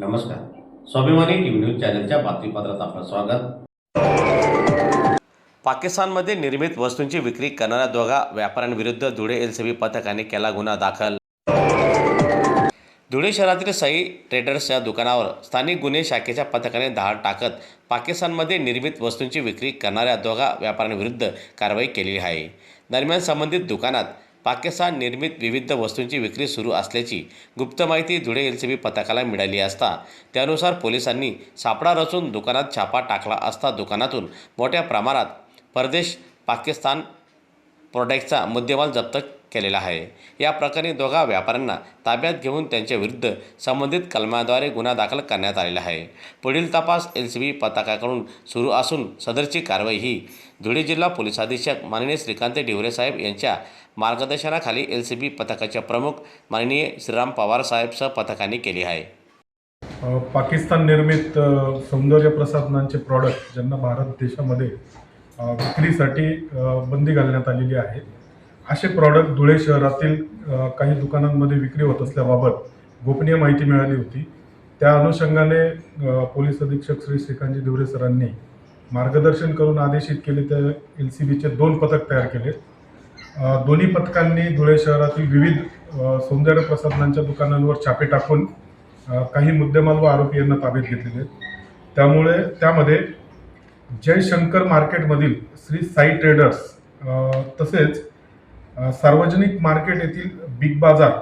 नमस्कार. स्वाभिमानी TV news चॅनलच्या बातमीपत्रात आपलं स्वागत. पाकिस्तानमध्ये निर्मित वस्तूंची विक्री करणाऱ्या दोघा व्यापाऱ्यांविरुद्ध धुळे एलसीबी पथकाने केला गुन्हा दाखल. धुळे शहरातील साई ट्रेडर्स या दुकानावर स्थानिक गुन्हे शाखेच्या पथकाने धाड टाकत पाकिस्तानमध्ये निर्मित वस्तूंची विक्री करणाऱ्या दोघा व्यापाऱ्यांविरुद्ध कारवाई केली आहे. दरम्यान संबंधित दुकानात पाकिस्तान निर्मित विविध वस्तूंची विक्री सुरू असल्याची गुप्त माहिती धुळे एलसीबी पथकाला मिळाली असता त्यानुसार पोलिसांनी सापळा रचून दुकानात छापा टाकला असता दुकानातून मोठ्या प्रमाणात परदेश पाकिस्तान प्रोडक्टचा मुद्देमाल जप्त केलेला आहे. या प्रकरणी दोघा व्यापाऱ्यांना ताब्यात घेऊन त्यांच्याविरुद्ध संबंधित कलमाद्वारे गुन्हा दाखल करण्यात आलेला आहे. पुढील तपास एलसीबी पथकाकडून सुरू असून सदरची कारवाई ही धुळे जिल्हा पोलीस अधीक्षक माननीय श्रीकांत ढिवरे साहेब यांच्या मार्गदर्शनाखाली एलसीबी पथकाचे प्रमुख माननीय श्रीराम पवार साहेब सह पथकाने केली आहे. पाकिस्तान निर्मित सौंदर्य प्रसाधनांचे प्रॉडक्ट ज्यांना भारत देशामध्ये विक्रीसाठी बंदी घालण्यात आलेली आहे, असे प्रॉडक्ट धुळे शहरातील काही दुकानांमध्ये विक्री होत असल्याबाबत गोपनीय माहिती मिळाली होती. त्या अनुषंगाने पोलीस अधीक्षक श्री श्रीकांत ढिवरे सरांनी मार्गदर्शन करून आदेशित केले. त्या एलसीबीचे 2 पथक तयार केले. दोन्ही पथकांनी धुळे शहरातील विविध सौंदर्य प्रसाधनांच्या दुकानांवर छापे टाकून काही मुद्देमाल व आरोपी यांना ताब्यात घेतलेले. त्यामध्ये जयशंकर मार्केटमधील श्री साई ट्रेडर्स तसेच सार्वजनिक मार्केट येथील बिग बाजार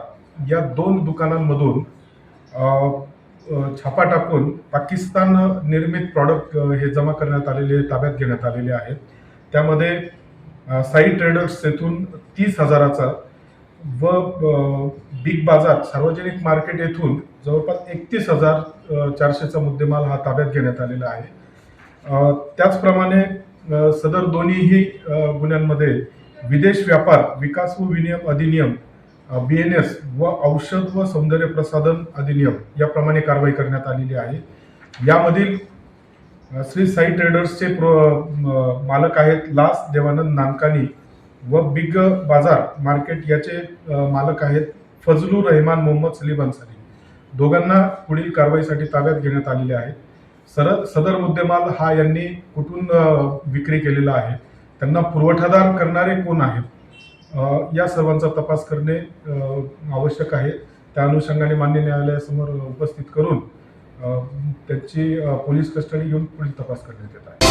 या 2 दुकानांमधून छापा टाकून पाकिस्तान निर्मित प्रॉडक्ट हे जमा करण्यात आलेले, ताब्यात घेण्यात आलेले आहेत. त्यामध्ये साई ट्रेडर्स येथून 30,000चा व बिग बाजार सार्वजनिक मार्केट येथून जवळपास 31,400चा मुद्देमाल हा ताब्यात घेण्यात आलेला आहे. त्याचप्रमाणे सदर दोन्हीही गुन्ह्यांमध्ये विदेश व्यापार विकास व विनिमय अधिनियम BNS व औषध व सौंदर्य प्रसाधन अधिनियम याप्रमाणे कारवाई करण्यात आलेली आहे. यामधील श्री साई ट्रेडर्सचे मालक आहेत लास देवानंद नानकानी व बिग बाजार मार्केट याचे मालक आहेत फजलूर रहमान मोहम्मद सलीम अन्सारी. दोघांना पुढील कारवाईसाठी ताब्यात घेण्यात आलेले आहे. सदर मुद्देमाल हा यांनी कुठून विक्री केलेला आहे, त्यांना पुरवठादार करणारे कोण आहेत, या सर्वांचा तपास करणे आवश्यक आहे. त्या अनुषंगाने मान्य न्यायालयासमोर उपस्थित करून त्यांची पोलीस कस्टडी घेऊन पुढील तपास करण्यात येत आहे.